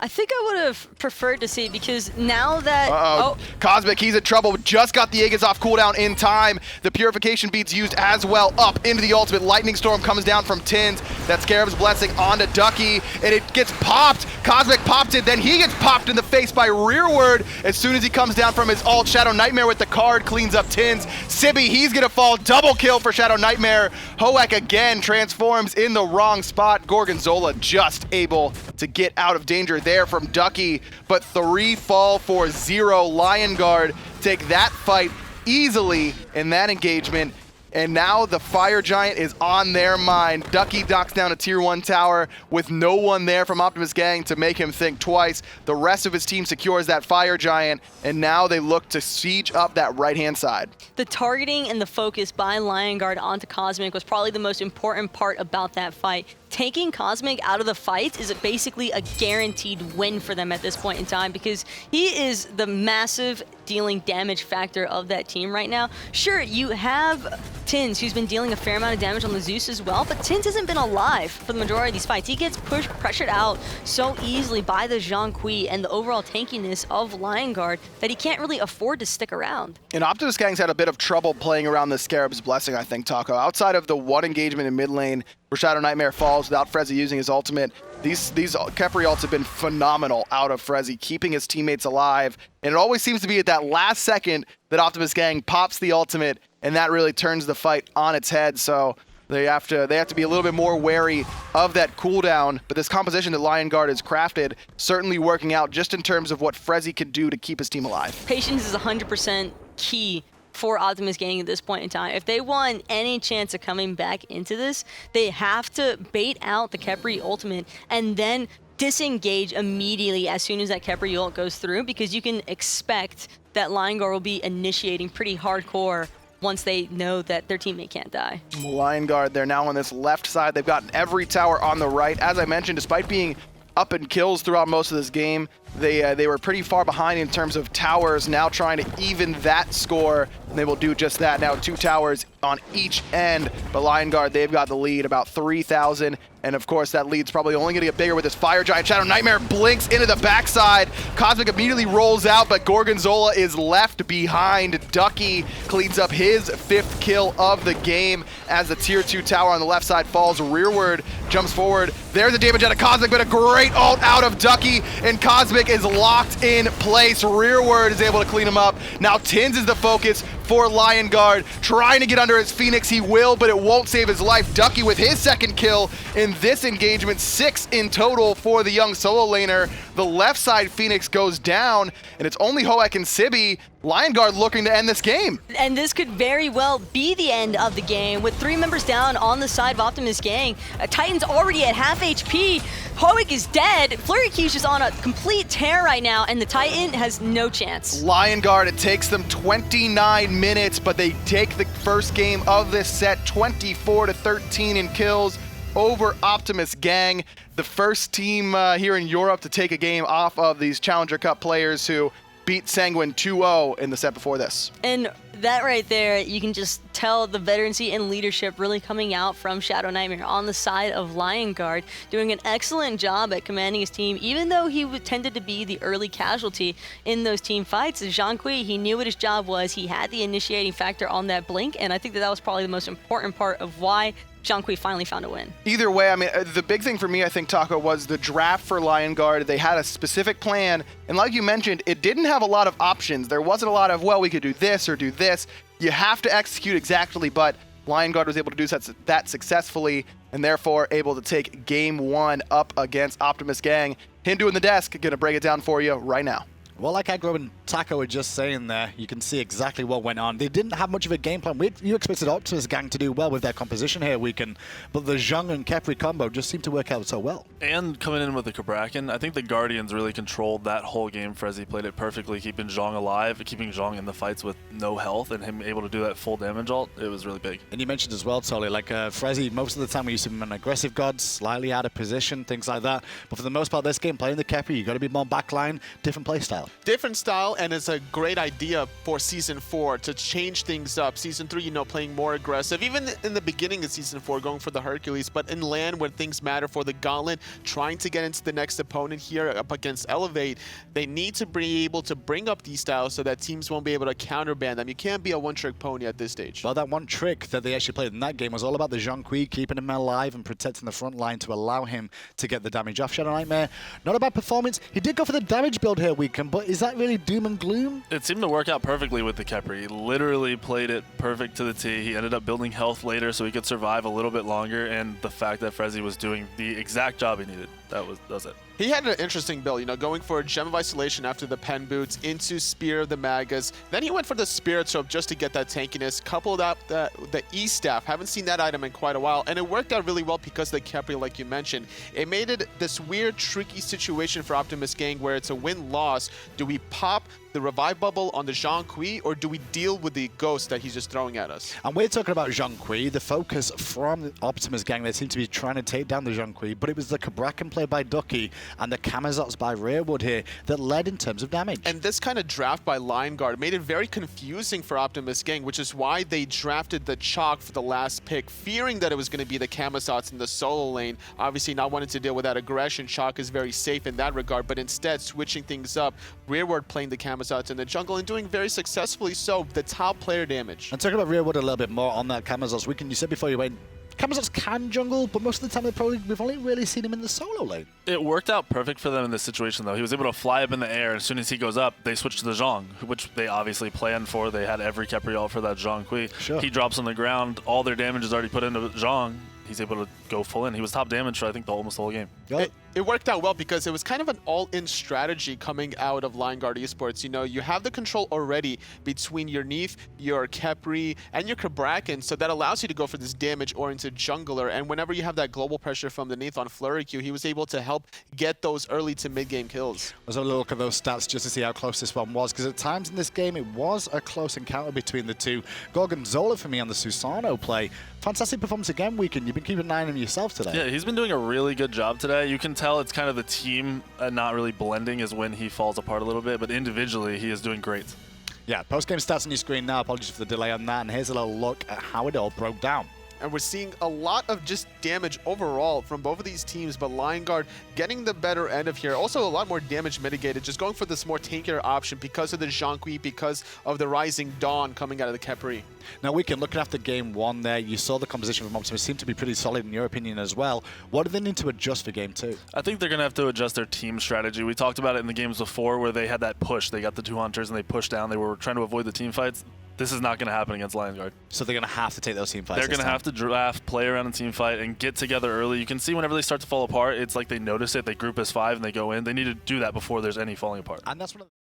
I think I would have preferred to see, because now that... Cosmic, he's in trouble. Just got the Aegis off cooldown in time. The Purification Beads used as well up into the ultimate. Lightning Storm comes down from Tynz. That Scarab's Blessing onto Ducky, and it gets popped. Cosmic popped it, then he gets popped in the face by Rearward. As soon as he comes down from his ult, ShadowNightmare with the card cleans up Tynz. Sibi, he's gonna fall. Double kill for ShadowNightmare. Hoek again transforms in the wrong spot. Gorgonzolla just able to get out of danger there from Ducky, but 3 fall for 0. Lion Guard take that fight easily in that engagement, and now the Fire Giant is on their mind. Ducky knocks down a tier 1 tower with no one there from Optimus Gang to make him think twice. The rest of his team secures that Fire Giant, and now they look to siege up that right-hand side. The targeting and the focus by Lion Guard onto Cosmic was probably the most important part about that fight. Taking Cosmic out of the fight is basically a guaranteed win for them at this point in time, because he is the massive dealing damage factor of that team right now. Sure, you have Tynz, who's been dealing a fair amount of damage on the Zeus as well, but Tynz hasn't been alive for the majority of these fights. He gets pressured out so easily by the Zhong and the overall tankiness of Lion Guard that he can't really afford to stick around. And Optimus Gang's had a bit of trouble playing around the Scarab's Blessing, I think, Taco. Outside of the one engagement in mid lane where ShadowNightmare falls without Frezzyy using his ultimate, these Khepri ults have been phenomenal out of Frezzyy, keeping his teammates alive. And it always seems to be at that last second that Optimus Gang pops the ultimate, and that really turns the fight on its head. So they have to be a little bit more wary of that cooldown. But this composition that Lion Guard has crafted certainly working out just in terms of what Frezzyy could do to keep his team alive. Patience is 100% key for Optimus Gang at this point in time. If they want any chance of coming back into this, they have to bait out the Khepri ultimate and then disengage immediately as soon as that Khepri ult goes through, because you can expect that Lion Guard will be initiating pretty hardcore once they know that their teammate can't die. Lion Guard, they're now on this left side. They've gotten every tower on the right. As I mentioned, despite being up in kills throughout most of this game, they were pretty far behind in terms of towers, now trying to even that score, and they will do just that. Now 2 towers on each end, but Lion Guard, they've got the lead, about 3,000, and of course that lead's probably only going to get bigger with this Fire Giant. ShadowNightmare blinks into the backside. Cosmic immediately rolls out, but Gorgonzolla is left behind. Ducky cleans up his 5th kill of the game as the tier 2 tower on the left side falls. Rearward jumps forward. There's a damage out of Cosmic, but a great ult out of Ducky, and Cosmic is locked in place. Rearward is able to clean him up. Now Tynz is the focus for Lion Guard, trying to get under his Phoenix. He will, but it won't save his life. Ducky with his 2nd kill in this engagement, 6 in total for the young solo laner. The left side Phoenix goes down, and it's only Hoek and Sibi. Lion Guard looking to end this game. And this could very well be the end of the game, with 3 members down on the side of Optimus Gang. Titan's already at half HP. Hoek is dead. FleuryQ's just on a complete tear right now, and the Titan has no chance. Lion Guard, it takes them 29 minutes, but they take the first game of this set, 24-13 in kills over Optimus Gang. The first team here in Europe to take a game off of these Challenger Cup players who beat Sanguine 2-0 in the set before this. And that right there, you can just tell the veterancy and leadership really coming out from ShadowNightmare on the side of Lion Guard, doing an excellent job at commanding his team, even though he tended to be the early casualty in those team fights. Zhong, he knew what his job was. He had the initiating factor on that blink, and I think that was probably the most important part of why Zhong finally found a win. Either way, I mean, the big thing for me, I think, Taco, was the draft for Lion Guard. They had a specific plan, and like you mentioned, it didn't have a lot of options. There wasn't a lot of, well, we could do this or do this. You have to execute exactly, but Lion Guard was able to do that successfully, and therefore able to take game 1 up against Optimus Gang. Hindu in the desk, gonna break it down for you right now. Well, like Aggro and Taco were just saying there, you can see exactly what went on. They didn't have much of a game plan. You expected Optimus Gang to do well with their composition here weekend, but the Zhong and Khepri combo just seemed to work out so well. And coming in with the Cabrakan, I think the Guardians really controlled that whole game. Frezzyy played it perfectly, keeping Zhong alive, keeping Zhong in the fights with no health, and him able to do that full damage ult. It was really big. And you mentioned as well, Tolly, like Frezzyy, most of the time we used to be an aggressive god, slightly out of position, things like that. But for the most part, this game, playing the Khepri, you got to be more backline, different play style. Different style, and it's a great idea for Season 4 to change things up. Season 3, playing more aggressive. Even in the beginning of Season 4, going for the Hercules, but in land when things matter for the Gauntlet, trying to get into the next opponent here up against Elevate, they need to be able to bring up these styles so that teams won't be able to counterban them. You can't be a one-trick pony at this stage. Well, that one trick that they actually played in that game was all about the Zhong keeping him alive and protecting the front line to allow him to get the damage off. ShadowNightmare, not a bad performance. He did go for the damage build here weekend, but is that really doom and gloom? It seemed to work out perfectly with the Khepri. He literally played it perfect to the T. He ended up building health later so he could survive a little bit longer, and the fact that Frezzyy was doing the exact job he needed, that was it. He had an interesting build, going for Gem of Isolation after the Pen Boots into Spear of the Magus. Then he went for the Spirit Soap just to get that tankiness, coupled up the E-Staff. Haven't seen that item in quite a while, and it worked out really well because the Khepri, like you mentioned. It made it this weird, tricky situation for Optimus Gang where it's a win-loss. Do we pop the revive bubble on the Zhong, or do we deal with the ghost that he's just throwing at us? And we're talking about Zhong, the focus from the Optimus Gang. They seem to be trying to take down the Zhong, but it was the Cabrakan play by Ducky and the Camazotz by Rearward here that led in terms of damage. And this kind of draft by Lion Guard made it very confusing for Optimus Gang, which is why they drafted the Chaac for the last pick, fearing that it was going to be the Camazotz in the solo lane. Obviously not wanting to deal with that aggression. Chaac is very safe in that regard, but instead switching things up, Rearward playing the Camazotz in the jungle and doing very successfully so the top player damage. And talking about Rearward a little bit more on that Camazotz weekend, you said before you went, Camazotz can jungle, but most of the time we've only really seen him in the solo lane. It worked out perfect for them in this situation, though. He was able to fly up in the air. As soon as he goes up, they switch to the Zhong, which they obviously planned for. They had every Khepri ult for that Zhong. Sure. He drops on the ground. All their damage is already put into Zhong. He's able to go full in. He was top damage for, I think, almost the whole game. It worked out well because it was kind of an all-in strategy coming out of Lion Guard Esports. You have the control already between your Neith, your Khepri, and your Cabrakan, so that allows you to go for this damage-oriented jungler. And whenever you have that global pressure from the Neith on FleuryQ, he was able to help get those early to mid-game kills. Let's have a look at those stats just to see how close this one was, because at times in this game it was a close encounter between the two. Gorgonzolla for me on the Susano play. Fantastic performance again, Weekend. You've been keeping an eye on him yourself today. Yeah, he's been doing a really good job today. You can tell it's kind of the team not really blending is when he falls apart a little bit, but individually he is doing great. Yeah, post-game stats on your screen now. Apologies for the delay on that, and here's a little look at how it all broke down. And we're seeing a lot of just damage overall from both of these teams, but Lion Guard getting the better end of here. Also a lot more damage mitigated, just going for this more tankier option because of the Zhong, because of the Rising Dawn coming out of the Khepri. Now, Weekend, looking after game one there, you saw the composition from Optimus seemed to be pretty solid in your opinion as well. What do they need to adjust for game two? I think they're going to have to adjust their team strategy. We talked about it in the games before where they had that push. They got the 2 hunters and they pushed down. They were trying to avoid the team fights. This is not going to happen against Lion Guard. So they're going to have to take those team fights. They're going to have to draft, play around in team fight, and get together early. You can see whenever they start to fall apart, it's like they notice it, they group as 5, and they go in. They need to do that before there's any falling apart. And that's one of the